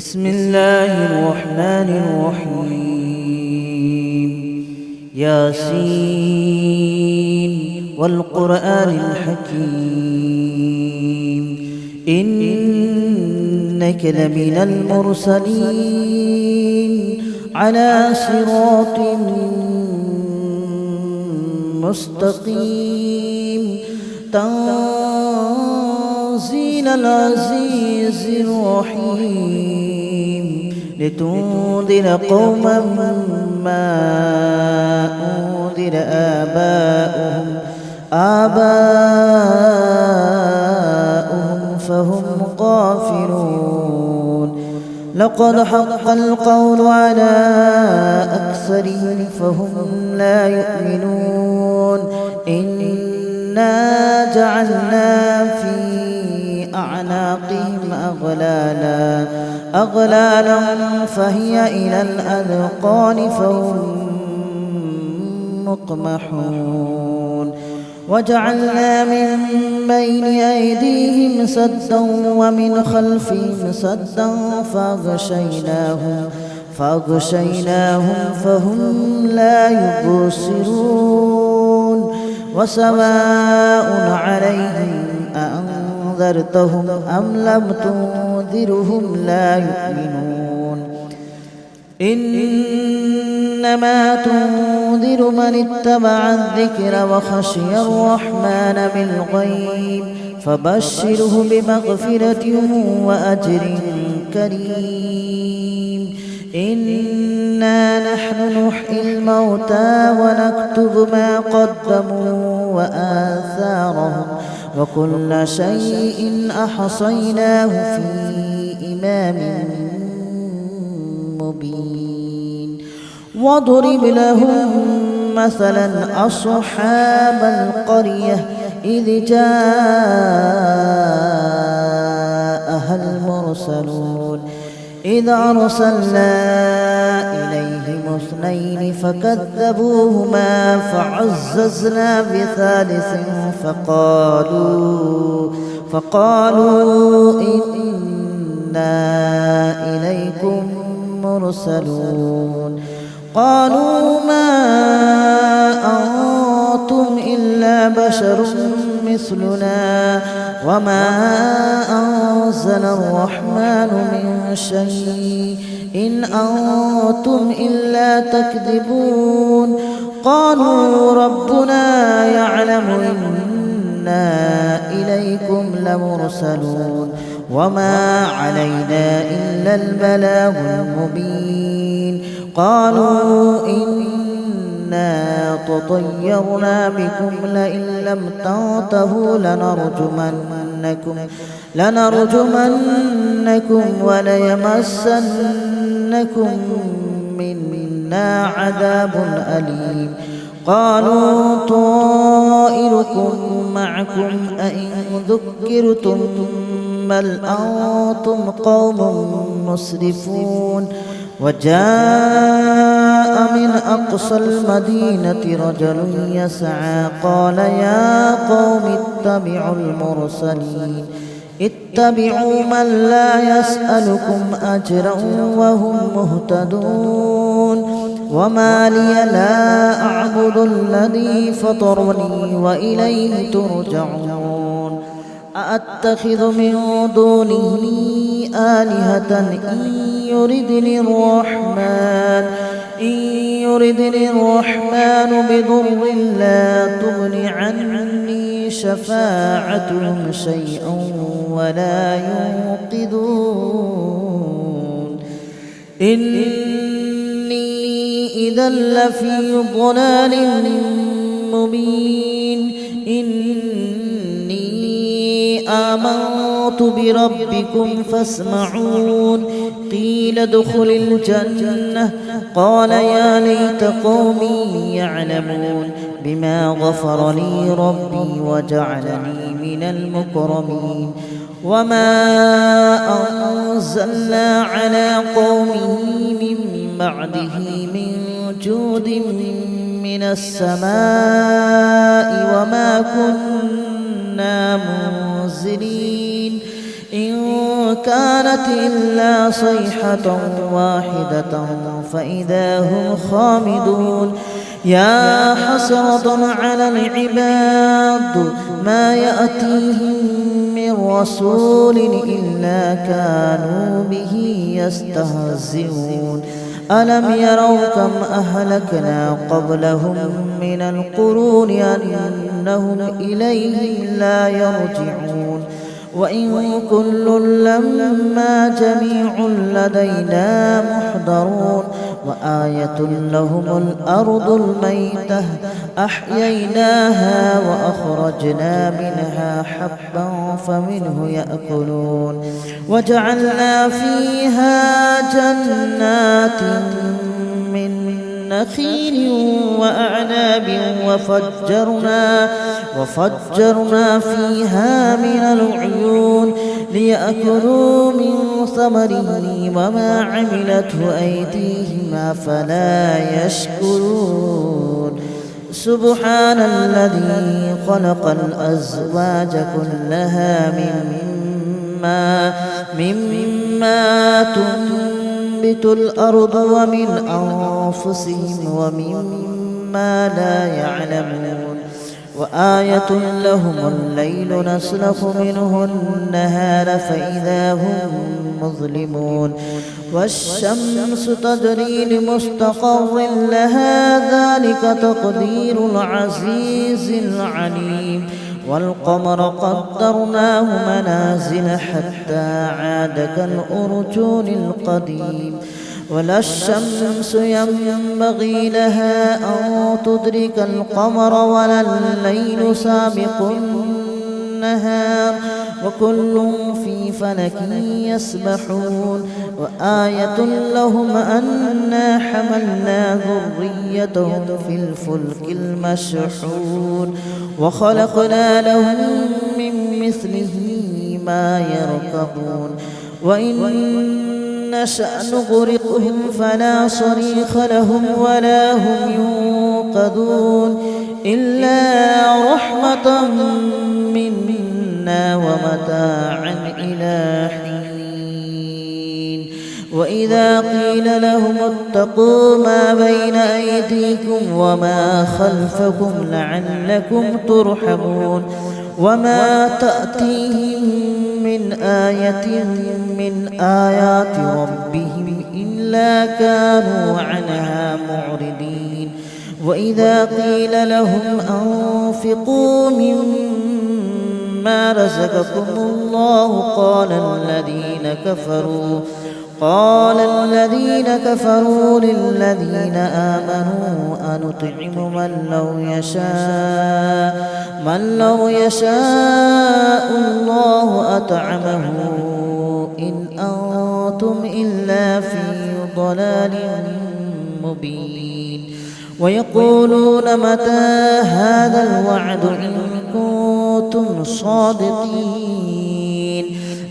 بسم الله الرحمن الرحيم. ياسين والقرآن الحكيم إنك لمن المرسلين على صراط مستقيم تنزيل العزيز الرحيم لتنذر قوما ما أنذر آباؤهم فهم غافلون. لقد حق القول على أكثرهم فهم لا يؤمنون. إنا جعلنا في أعناقهم أغلالا فهي إلى الأذقان فهم مقمحون. وجعلنا من بين أيديهم سدا ومن خلفهم سدا فأغشيناهم فهم لا يبصرون. وسواء عليهم أأنذرتهم أم لم تنذرهم لا يؤمنون. إنما تنذر من اتبع الذكر وخشي الرحمن بالغيب فبشره بمغفرة وأجر كريم. إنا نحن نحيي الموتى ونكتب ما قدموا وآثارهم وكل شيء أحصيناه في إمام مبين. واضرب لهم مثلا أصحاب القرية إذ جاءها المرسلون إذ أرسلنا إليهم اثنين فكذبوهما فعززنا بثالث فقالوا إنا إليكم مرسلون. قالوا ما أنتم إلا بشر مثلنا وما أنزل الرحمن من شيء إن أنتم إلا تكذبون. قالوا ربنا يعلم إنا إليكم لمرسلون وما علينا إلا البلاغ المبين. قالوا إنا تطيرنا بكم لئن لم تنتهوا لنرجمنكم وليمسنكم منا عذاب أليم. قالوا طائركم معكم أئن ذكرتم بل أنتم قوم مسرفون. وجاء من أقصى المدينة رجل يسعى قال يا قوم اتبعوا من لا يسألكم أجرا وهم مهتدون. وما لي لا أعبد الذي فطرني وإليه ترجعون. أأتخذ من دونه آلهة إن يردني الرحمن بضر لا تغن عني شفاعتهم شيئا ولا ينقذون. إني إذا لفي ضلال مبين. آمنت بربكم فاسمعون. قيل ادخل الجنة قال يا ليت قومي يعلمون بما غفر لي ربي وجعلني من المكرمين. وما أنزلنا على قومه من بعده من جود من السماء وما كنا منزلين. إن كانت إلا صيحة واحدة فإذا هم خامدون يا حسرة على العباد ما يأتيهم من رسول إلا كانوا به يستهزئون ألم يروا كم أهلكنا قبلهم من القرون أنهم إليهم لا يرجعون وإن كل لما جميع لدينا محضرون وآية لهم الأرض الميتة أحييناها وأخرجنا منها حبا فمنه يأكلون وجعلنا فيها جنات من نخيل وأعناب وفجرنا فيها من العيون ليأكلوا من ثمره وما عملته أيديهم أفلا يشكرون سبحان الذي خلق الأزواج كلها مما تنبت الأرض ومن أنفسهم ومما لا يعلمون وآية لهم الليل نسلخ منه النهار فإذا هم مظلمون والشمس تجري لمستقر لها ذلك تقدير العزيز العليم والقمر قدرناه منازل حتى عاد كالأرجون القديم ولا الشمس ينبغي لها أن تدرك القمر ولا الليل سابق النهار وكل في فلك يسبحون وآية لهم أنا حملنا ذريتهم في الفلك المشحون وخلقنا لهم من مثله ما يركبون وإن نشأ نغرقهم فلا صريخ لهم ولا هم ينقذون إلا رحمة منا ومتاعا إلى حين وإذا قيل لهم اتقوا ما بين أيديكم وما خلفكم لعلكم ترحمون وما تأتيهم من آية من آيات ربهم إلا كانوا عنها معرضين وإذا قيل لهم أنفقوا مما رزقكم الله قال الذين كفروا للذين آمنوا أنطعم من لو يشاء الله أطعمه إن أنتم إلا في ضلال مبين ويقولون متى هذا الوعد إن كنتم صادقين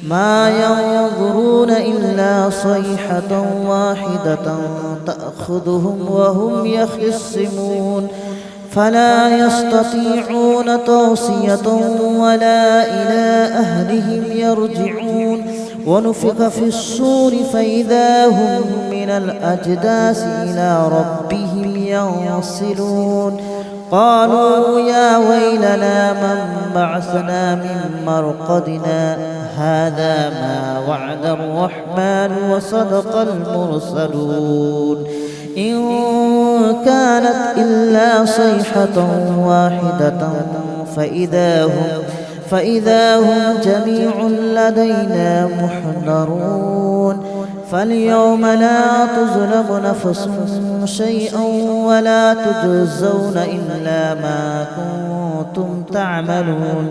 ما ينظرون إلا صيحة واحدة تأخذهم وهم يخصمون فلا يستطيعون توصية ولا إلى أهلهم يرجعون ونفخ في الصور فإذا هم من الأجداث إلى ربهم ينسلون قالوا يا ويلنا من بعثنا من مرقدنا هذا ما وعد الرحمن وصدق المرسلون إن كانت إلا صيحة واحدة فإذا هم جميع لدينا محضرون فاليوم لا تظلم نفس شيئا ولا تجزون إلا ما كنتم تعملون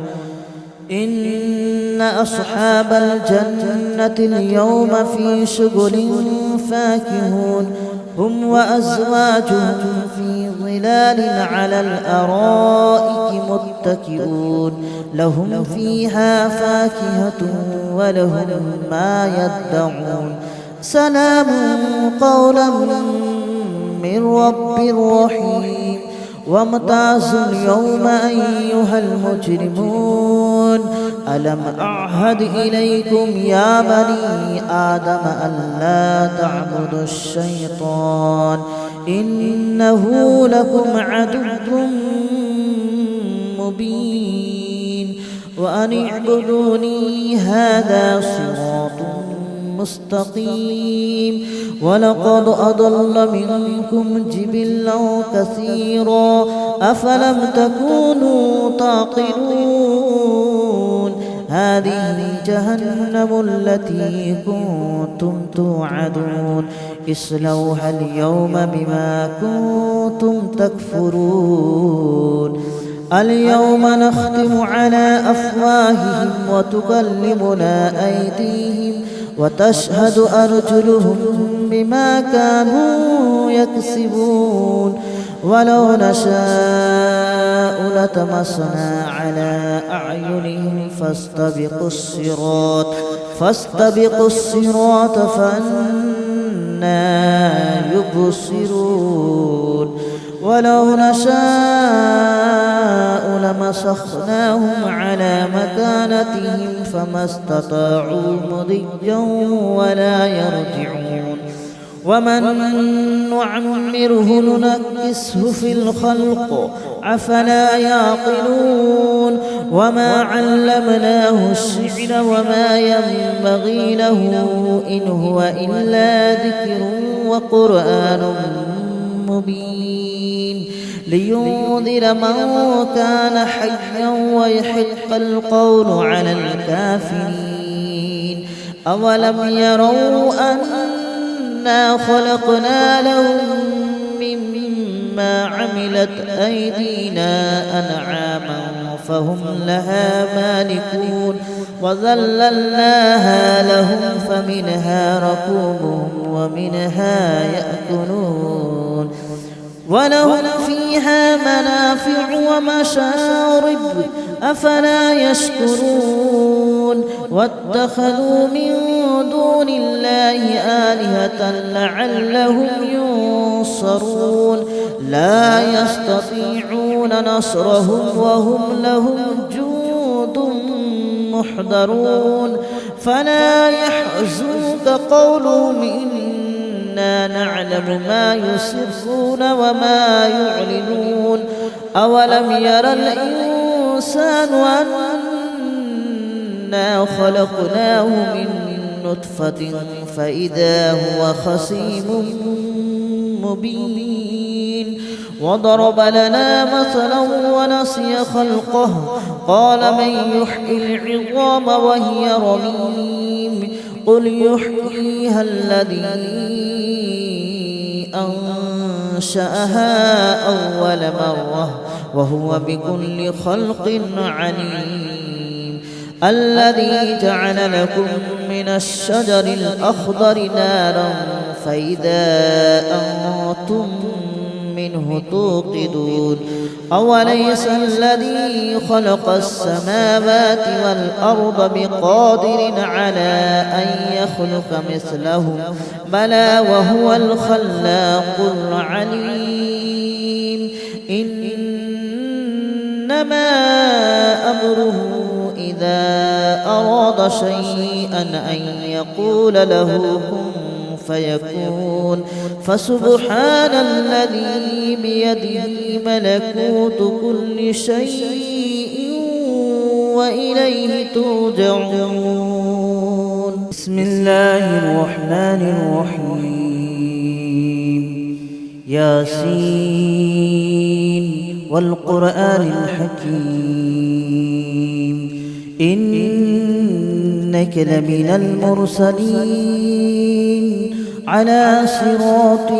إن أصحاب الجنة اليوم في شغل فاكهون هم وأزواجهم في ظلال على الأرائك متكئون لهم فيها فاكهة ولهم ما يدعون سلام قولا من رب رحيم وامتازوا اليوم أيها المجرمون ألم أعهد إليكم يا بني آدم ألا تعبدوا الشيطان إنه لكم عدو مبين وأن اعبدوني هذا صراط مستقيم ولقد أضل منكم جبلا كثيرا أفلم تكونوا تعقلون هذه جهنم التي كنتم توعدون اصلوها اليوم بما كنتم تكفرون اليوم نختم على أفواههم وتكلمنا أيديهم وتشهد أرجلهم بما كانوا يكسبون ولو نشاء لطمسنا على أعينهم فاستبقوا الصراط فأنى يبصرون ولو نشاء لمسخناهم على مكانتهم فما استطاعوا مضيا ولا يرجعون ومن نعمره ننكسه في الخلق أفلا يعقلون وما علمناه الشعر وما ينبغي له إن هو إلا ذكر وقرآن مبين لينذر من كان حيا ويحق القول على الكافرين أولم يروا أنا خلقنا لهم مما عملت أيدينا أنعاما فهم لها مالكون وذللناها لهم فمنها ركوبهم ومنها يأكلون ولهم فيها منافع ومشارب أفلا يشكرون واتخذوا من دون الله آلهة لعلهم ينصرون لا يستطيعون نصرهم وهم لهم جند محضرون فلا يحزنك قولهم إنا نعلم ما يسرون وما يعلنون أولم ير الإنسان أنا خلقناه من نطفة فإذا هو خصيم مبين وضرب لنا مثلا ونسي خلقه قال من يحيي العظام وهي رميم قل يحييها الذي أنشأها أول مرة وهو بكل خلق عليم الذي جعل لكم من الشجر الأخضر نارا فإذا أنتم منه توقدون أوليس الذي خلق السماوات والأرض بقادر على أن يخلق مثلهم بلى وهو الخلاق العليم إنما أمره إذا أراد شيئا أن يقول له كن فيكون فسبحان الذي بيده ملكوت كل شيء وإليه ترجعون بسم الله الرحمن الرحيم ياسين والقرآن الحكيم إنك لمن المرسلين على صراط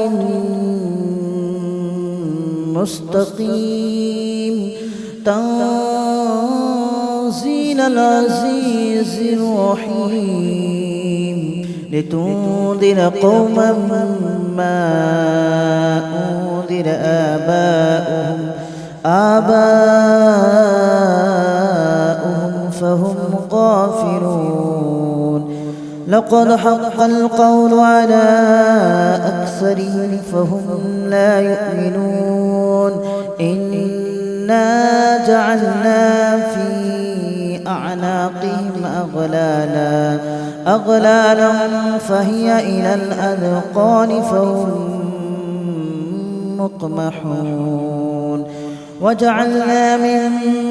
مستقيم تنزيل العزيز الرحيم لتنذر قوما ما أنذر آباؤهم فهم غافلون لقد حق القول على أكثرهم فهم لا يؤمنون إنا جعلنا في أعناقهم أغلالا فهي إلى الأذقان فهم مقمحون وجعلنا من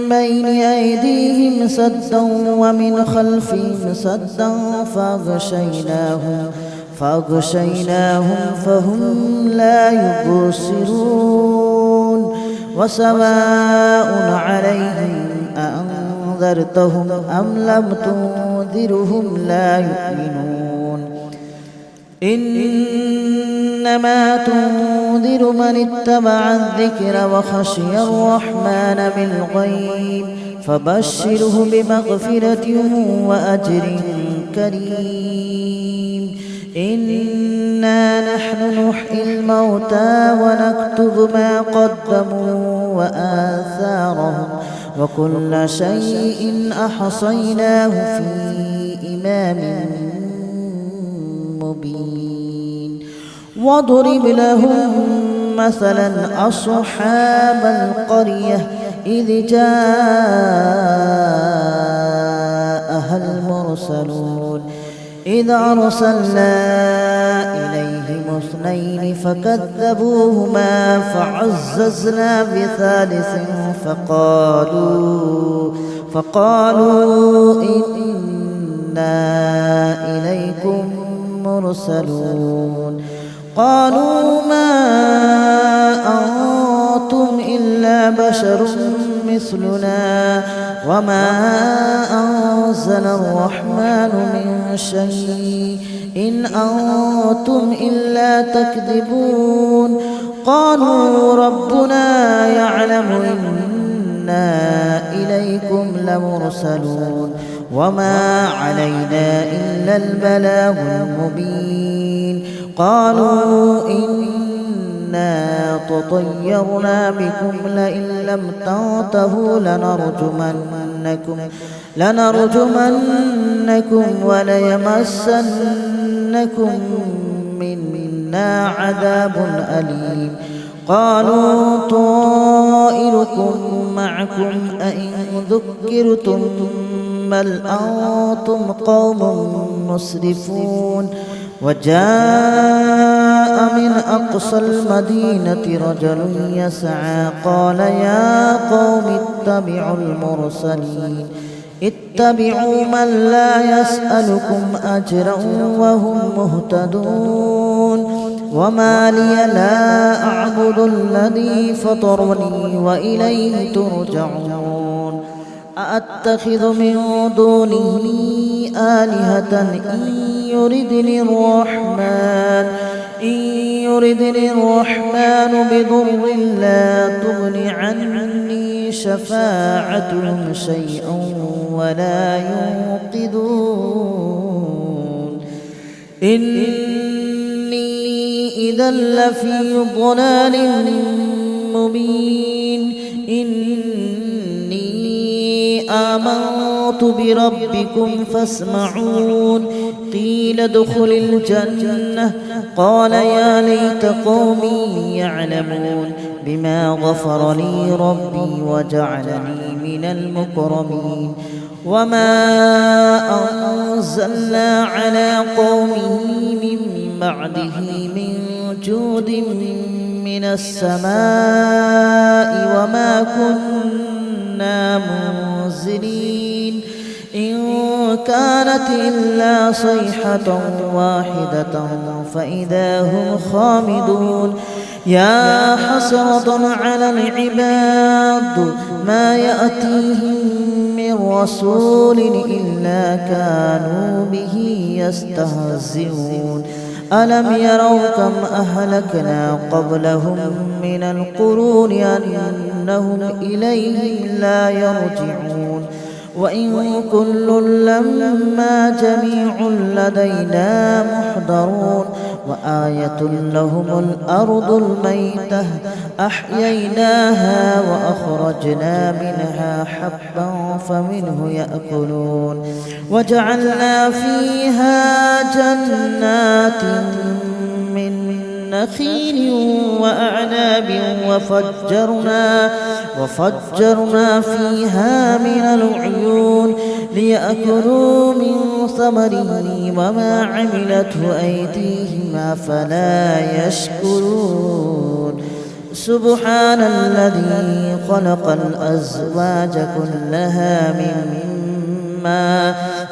بين أيديهم سدا ومن خلفهم سدا فأغشيناهم فهم لا يبصرون وسواء عليهم أأنذرتهم أم لم تنذرهم لا يؤمنون إنما تنذر من اتبع الذكر وخشي الرحمن بالغيب فبشره بمغفرة وأجر كريم إنا نحن نحيي الموتى ونكتب ما قدموا وآثارهم وكل شيء أحصيناه في إمام مبين واضرب لهم مثلا أصحاب القرية إذ جاءها المرسلون إذ أرسلنا إليهم اثنين فكذبوهما فعززنا بثالث فقالوا إنا إليكم مرسلون قالوا ما أنتم إلا بشر مثلنا وما أنزل الرحمن من شيء إن أنتم إلا تكذبون قالوا ربنا يعلم إنا إليكم لمرسلون وما علينا إلا البلاغ المبين قالوا إنا تطيرنا بكم لئن لم تنتهوا لنرجمنكم وليمسنكم منا عذاب أليم قالوا طائركم معكم أئن ذكرتم بل أنتم قوم مسرفون وجاء من أقصى المدينة رجل يسعى قال يا قوم اتبعوا من لا يسألكم أجرا وهم مهتدون وما لي لا أعبد الذي فطرني وإليه ترجعون أأتخذ من دونه آلهة إن يردني الرحمن بضر لا تغن عني شفاعتهم شيئا ولا ينقذون إني إذا لفي ضلال مبين إني آمنت بربكم فاسمعون قيل ادخل الجنة قال يا ليت قومي يعلمون بما غفر لي ربي وجعلني من المكرمين وما أنزلنا على قومه من بعده من جود من السماء وما كنا منزلين إن كانت إلا صيحة واحدة فإذا هم خامدون يا حسرة على العباد ما يأتيهم من رسول إلا كانوا به يستهزئون ألم يروا كم أهلكنا قبلهم من القرون أنهم إليهم لا يرجعون وإن كل لما جميع لدينا محضرون وآية لهم الأرض الميتة أحييناها وأخرجنا منها حبا فمنه يأكلون وجعلنا فيها جنات من نخيل وأعناب وفجرنا فيها من العيون ليأكلوا من ثمره وما عملته أيديهم أفلا يشكرون سبحان الذي خلق الأزواج كلها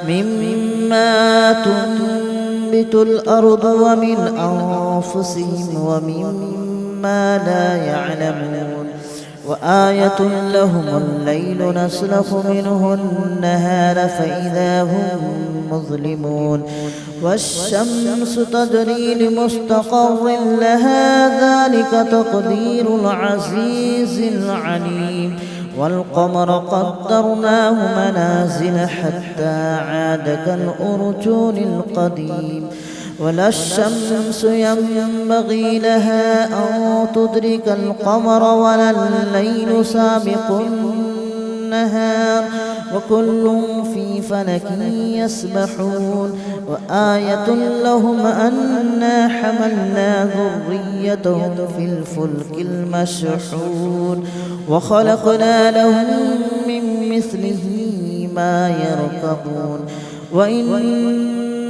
مما تنبت الأرض ومن أنفسهم ومما لا يعلمون وآية لهم الليل نسلخ منه النهار فإذا هم مظلمون والشمس تجري لمستقر لها ذلك تقدير العزيز العليم والقمر قدرناه منازل حتى عاد كالأرجون القديم ولا الشمس ينبغي لها أن تدرك القمر ولا الليل سابق النهار وكل في فلك يسبحون وآية لهم أنا حملنا ذريتهم في الفلك المشحون وخلقنا لهم من مثله ما يركبون وإن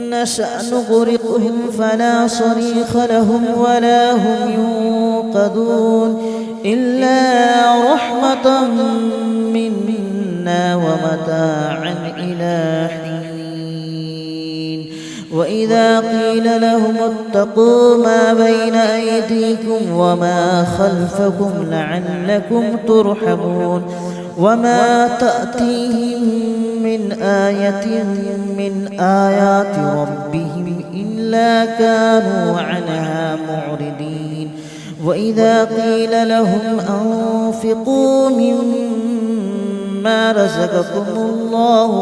نشأ نغرقهم فلا صريخ لهم ولا هم ينقذون إلا رحمة منا ومتاعا إلى حين وإذا قيل لهم اتقوا ما بين أيديكم وما خلفكم لعلكم ترحمون وما تأتيهم من آية من آيات ربهم إلا كانوا عنها معرضين وإذا قيل لهم أنفقوا مما رزقكم الله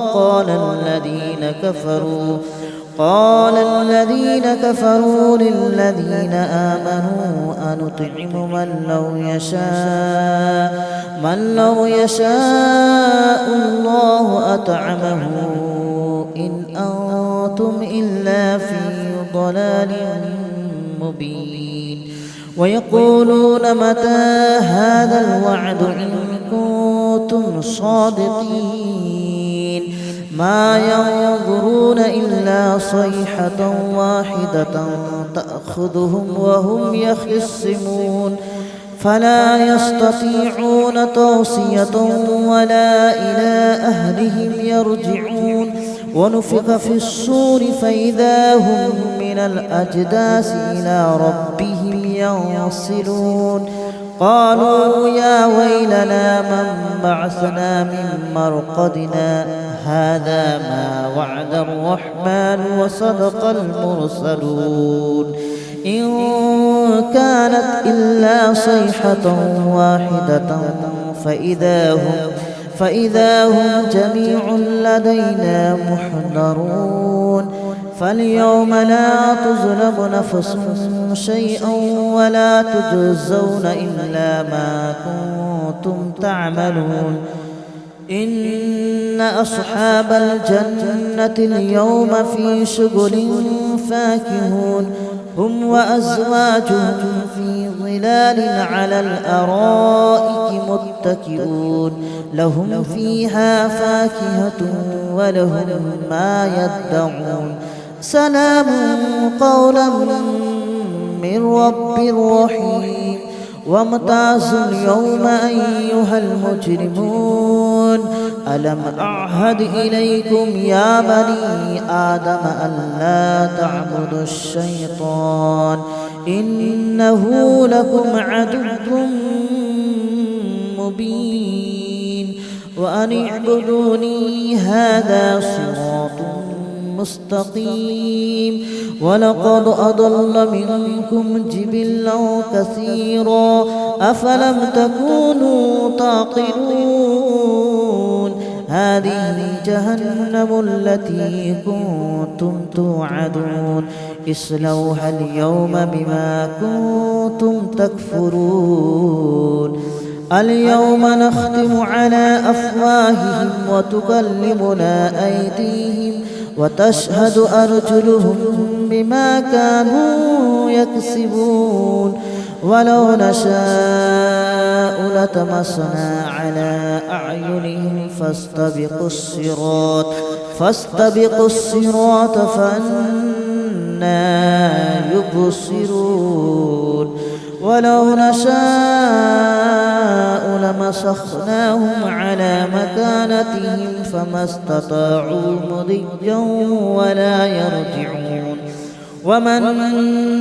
قال الذين كفروا للذين آمنوا أنطعم من لو يشاء الله أطعمه إن أنتم إلا في ضلال مبين ويقولون متى هذا الوعد إن كنتم صادقين ما ينظرون إلا صيحة واحدة تأخذهم وهم يخصمون فلا يستطيعون توصية ولا إلى أهلهم يرجعون ونفخ في الصور فإذا هم من الأجداث إلى ربهم ينسلون قالوا يا ويلنا من بعثنا من مرقدنا هذا ما وعد الرحمن وصدق المرسلون إن كانت إلا صيحة واحدة فإذا هم جميع لدينا محضرون فاليوم لا تظلم نفس شيئا ولا تجزون إلا ما كنتم تعملون إن أصحاب الجنة اليوم في شغل فاكهون هم وأزواجهم في ظلال على الأرائك متكئون لهم فيها فاكهة ولهم ما يدعون سلام قولا من رب رحيم وامتازوا اليوم أيها المجرمون ألم أعهد إليكم يا بني آدم ألا تعبدوا الشيطان إنه لكم عدو مبين وأن اعبدوني هذا صراط مستقيم ولقد أضل منكم جبلا كثيرا أفلم تكونوا تعقلون هذه جهنم التي كنتم توعدون اصلوها اليوم بما كنتم تكفرون اليوم نختم على أفواههم وتكلمنا أيديهم وتشهد أرجلهم بما كانوا يكسبون ولو نشاء لطمسنا على أعينهم فاستبقوا الصراط فأنى يبصرون ولو نشاء لمسخناهم على مكانتهم فما استطاعوا مضيا ولا يرجعون ومن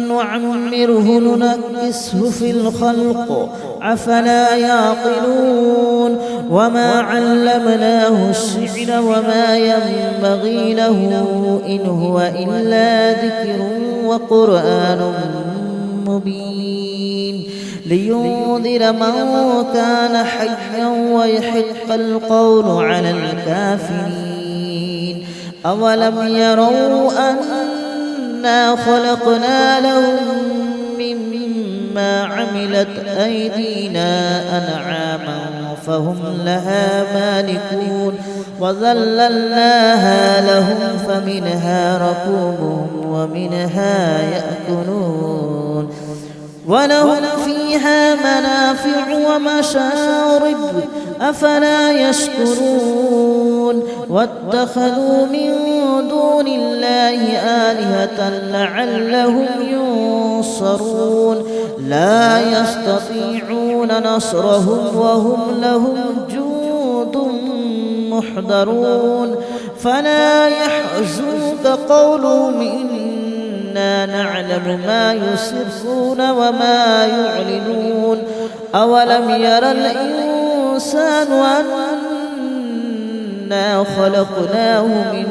نعمره ننكسه في الخلق أفلا يعقلون وما علمناه الشعر وما ينبغي له إن هو إلا ذكر وقرآن مبين لينذر من كان حيا ويحق القول على الكافرين أولم يروا أنا خلقنا لهم مما عملت أيدينا أنعاما فهم لها مالكون وذللناها لهم فمنها ركوبهم ومنها يأكلون ولهم فيها منافع ومشارب أفلا يشكرون واتخذوا من دون الله آلهة لعلهم ينصرون لا يستطيعون نصرهم وهم لهم جند محضرون فلا يحزنك قولهم إنا نعلم ما يسرون وما يعلنون أولم ير الإنسان أنا خلقناه من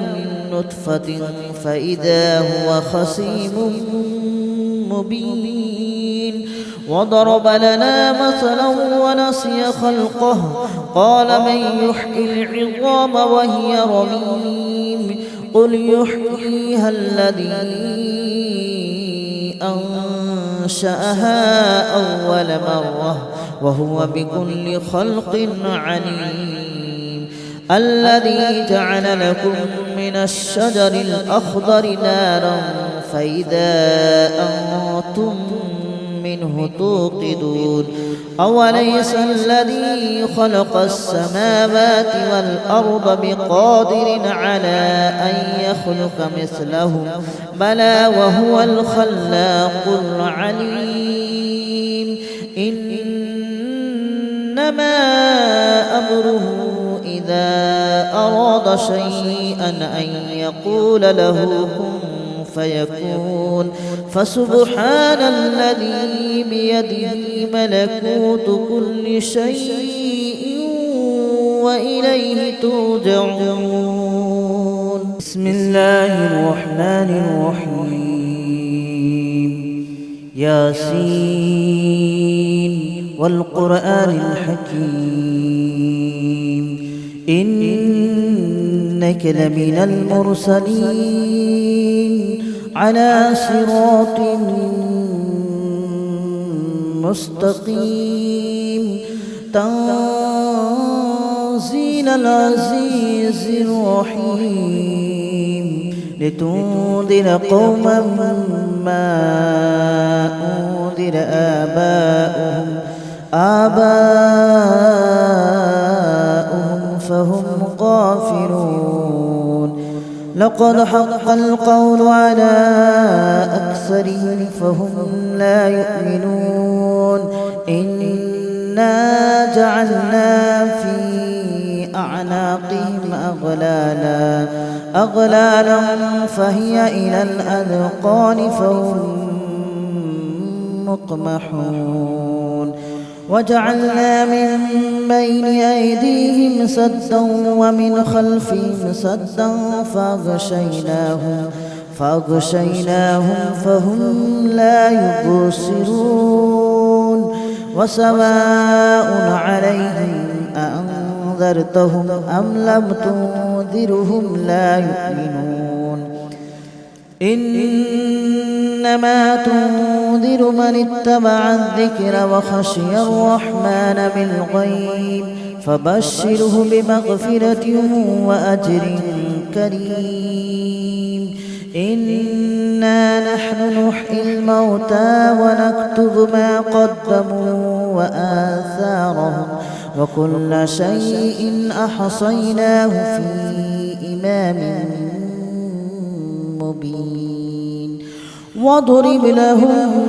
نطفة فإذا هو خصيم مبين وضرب لنا مثلا ونسي خلقه قال من يحيي العظام وهي رميم قل يحييها الذي أنشأها أول مرة وهو بكل خلق عليم الذي جعل لكم من الشجر الأخضر نارا فإذا أنتم منه توقدون أوليس الذي خلق السماوات والأرض بقادر على أن يخلق مثلهم بلى وهو الخلاق العليم إنما أمره إذا أراد شيئا أن يقول له كن فيكون فسبحان الذي بيده ملكوت كل شيء وإليه ترجعون بسم الله الرحمن الرحيم ياسين والقرآن الحكيم إنك لمن المرسلين على صراط مستقيم تنزيل العزيز الرحيم لتنذر قوما ما أنذر آباؤهم فهم غافلون لقد حق القول على أكثرهم فهم لا يؤمنون إنا جعلنا في أعناقهم أغلالا فهي إلى الأذقان فهم مقمحون وجعلنا من بين أيديهم سدا ومن خلفهم سدا فأغشيناهم فهم لا يبصرون وسواء عليهم أأنذرتهم أم لم تنذرهم لا يؤمنون إنما تنذر من اتبع الذكر وخشي الرحمن بالغيب فبشره بمغفرة وأجر كريم إنا نحن نحيي الموتى ونكتب ما قدموا وآثارهم وكل شيء أحصيناه في إمام مبين واضرب لهم